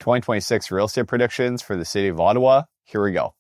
2026 real estate predictions for the city of Ottawa. Here we go.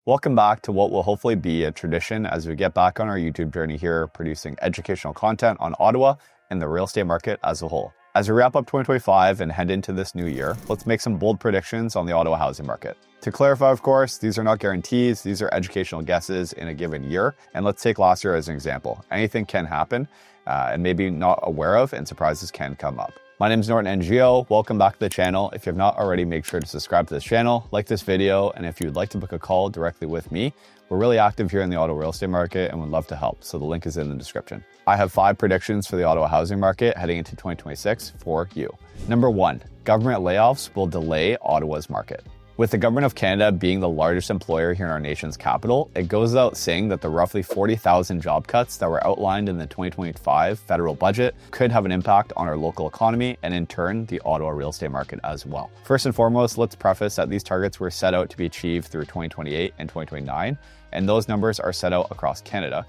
Welcome back to what will hopefully be a tradition as we get back on our YouTube journey here, producing educational content on Ottawa and the real estate market as a whole. As we wrap up 2025 and head into this new year, let's make some bold predictions on the Ottawa housing market. To clarify, of course, these are not guarantees, these are educational guesses in a given year. And let's take last year as an example. Anything can happen and maybe not aware of, and surprises can come up. My name is Norton Ngo. Welcome back to the channel. If you have not already, make sure to subscribe to this channel, like this video, and if you would like to book a call directly with me, we're really active here in the Ottawa real estate market and would love to help. So the link is in the description. I have 5 predictions for the Ottawa housing market heading into 2026 for you. Number 1, government layoffs will delay Ottawa's market. With the Government of Canada being the largest employer here in our nation's capital, it goes without saying that the roughly 40,000 job cuts that were outlined in the 2025 federal budget could have an impact on our local economy and in turn, the Ottawa real estate market as well. First and foremost, let's preface that these targets were set out to be achieved through 2028 and 2029, and those numbers are set out across Canada.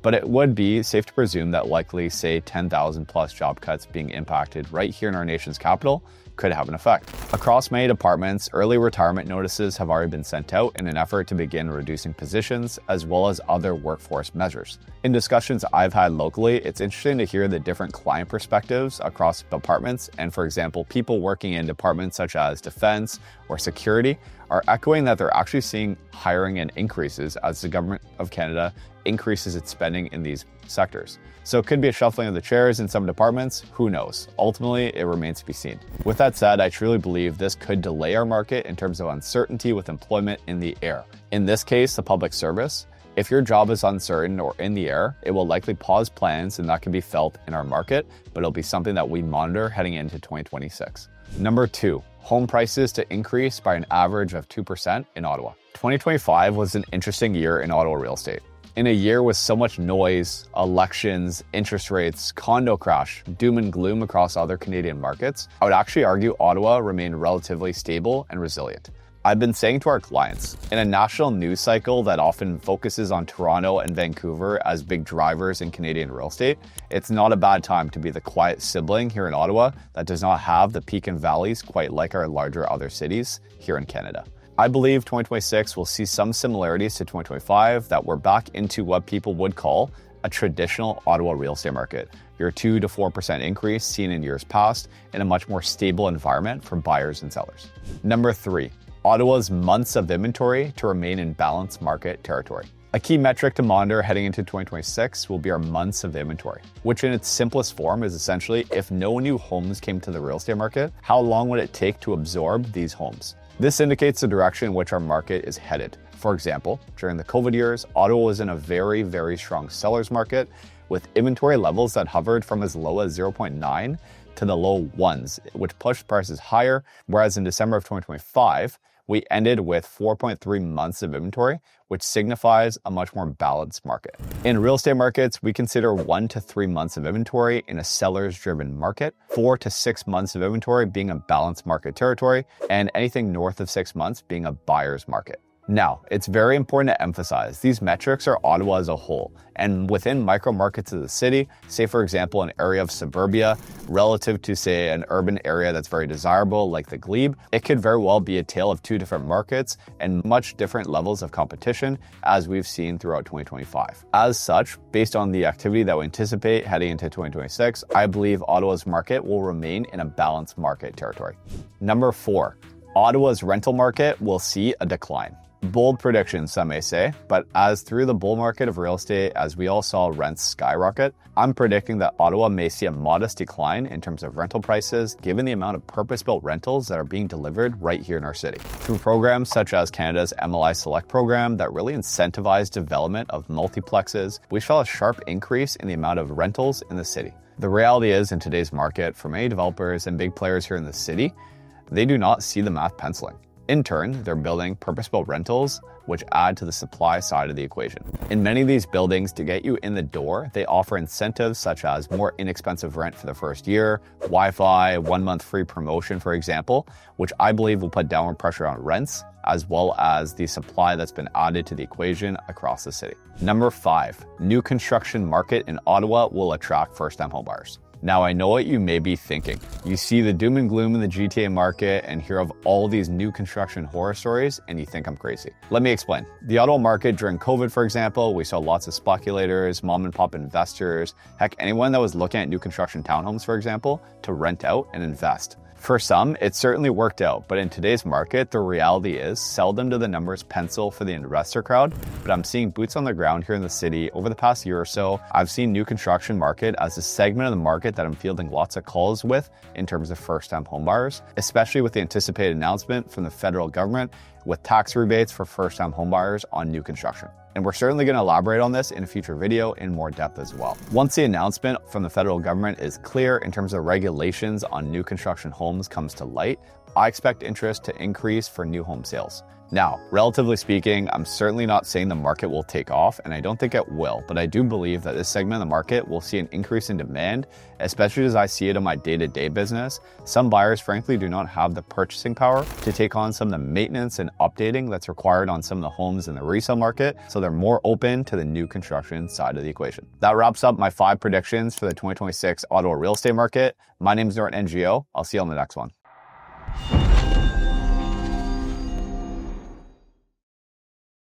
But it would be safe to presume that likely, say, 10,000 plus job cuts being impacted right here in our nation's capital could have an effect. Across many departments, early retirement notices have already been sent out in an effort to begin reducing positions as well as other workforce measures. In discussions I've had locally, it's interesting to hear the different client perspectives across departments, and for example, people working in departments such as defense or security are echoing that they're actually seeing hiring and increases as the Government of Canada increases its spending in these sectors. So it could be a shuffling of the chairs in some departments, who knows? Ultimately, it remains to be seen. With that said, I truly believe this could delay our market in terms of uncertainty with employment in the air. In this case, the public service. If your job is uncertain or in the air, it will likely pause plans, and that can be felt in our market, but it'll be something that we monitor heading into 2026. Number 2, home prices to increase by an average of 2% in Ottawa. 2025 was an interesting year in Ottawa real estate. In a year with so much noise, elections, interest rates, condo crash, doom and gloom across other Canadian markets, I would actually argue Ottawa remained relatively stable and resilient. I've been saying to our clients, in a national news cycle that often focuses on Toronto and Vancouver as big drivers in Canadian real estate, it's not a bad time to be the quiet sibling here in Ottawa that does not have the peak and valleys quite like our larger other cities here in Canada. I believe 2026 will see some similarities to 2025, that we're back into what people would call a traditional Ottawa real estate market. Your 2 to 4% increase seen in years past in a much more stable environment for buyers and sellers. Number 3, Ottawa's months of inventory to remain in balanced market territory. A key metric to monitor heading into 2026 will be our months of inventory, which in its simplest form is essentially if no new homes came to the real estate market, how long would it take to absorb these homes? This indicates the direction in which our market is headed. For example, during the COVID years, Ottawa was in a very, very strong seller's market with inventory levels that hovered from as low as 0.9 to the low 1s, which pushed prices higher, whereas in December of 2025, we ended with 4.3 months of inventory, which signifies a much more balanced market. In real estate markets, we consider 1 to 3 months of inventory in a seller's-driven market, 4 to 6 months of inventory being a balanced market territory, and anything north of 6 months being a buyer's market. Now, it's very important to emphasize these metrics are Ottawa as a whole, and within micro markets of the city, say for example an area of suburbia relative to say an urban area that's very desirable like the Glebe, it could very well be a tale of 2 different markets and much different levels of competition as we've seen throughout 2025. As such, based on the activity that we anticipate heading into 2026, I believe Ottawa's market will remain in a balanced market territory. Number 4, Ottawa's rental market will see a decline. Bold prediction, some may say, but as through the bull market of real estate, as we all saw rents skyrocket, I'm predicting that Ottawa may see a modest decline in terms of rental prices, given the amount of purpose-built rentals that are being delivered right here in our city. Through programs such as Canada's MLI Select program that really incentivize development of multiplexes, we saw a sharp increase in the amount of rentals in the city. The reality is, in today's market, for many developers and big players here in the city, they do not see the math penciling. In turn, they're building purpose-built rentals, which add to the supply side of the equation. In many of these buildings, to get you in the door, they offer incentives such as more inexpensive rent for the first year, Wi-Fi, 1 month free promotion, for example, which I believe will put downward pressure on rents, as well as the supply that's been added to the equation across the city. Number 5, new construction market in Ottawa will attract first-time homebuyers. Now, I know what you may be thinking. You see the doom and gloom in the GTA market and hear of all these new construction horror stories, and you think I'm crazy. Let me explain. The Ottawa market during COVID, for example, we saw lots of speculators, mom and pop investors, heck, anyone that was looking at new construction townhomes, for example, to rent out and invest. For some, it certainly worked out, but in today's market, the reality is seldom do the numbers pencil for the investor crowd, but I'm seeing boots on the ground here in the city. Over the past year or so, I've seen new construction market as a segment of the market that I'm fielding lots of calls with in terms of first-time homebuyers, especially with the anticipated announcement from the federal government with tax rebates for first-time homebuyers on new construction. And we're certainly going to elaborate on this in a future video in more depth as well. Once the announcement from the federal government is clear in terms of regulations on new construction homes comes to light, I expect interest to increase for new home sales. Now, relatively speaking, I'm certainly not saying the market will take off, and I don't think it will, but I do believe that this segment of the market will see an increase in demand, especially as I see it in my day-to-day business. Some buyers, frankly, do not have the purchasing power to take on some of the maintenance and updating that's required on some of the homes in the resale market, so they're more open to the new construction side of the equation. That wraps up my 5 predictions for the 2026 Ottawa real estate market. My name is Norton Ngo. I'll see you on the next one.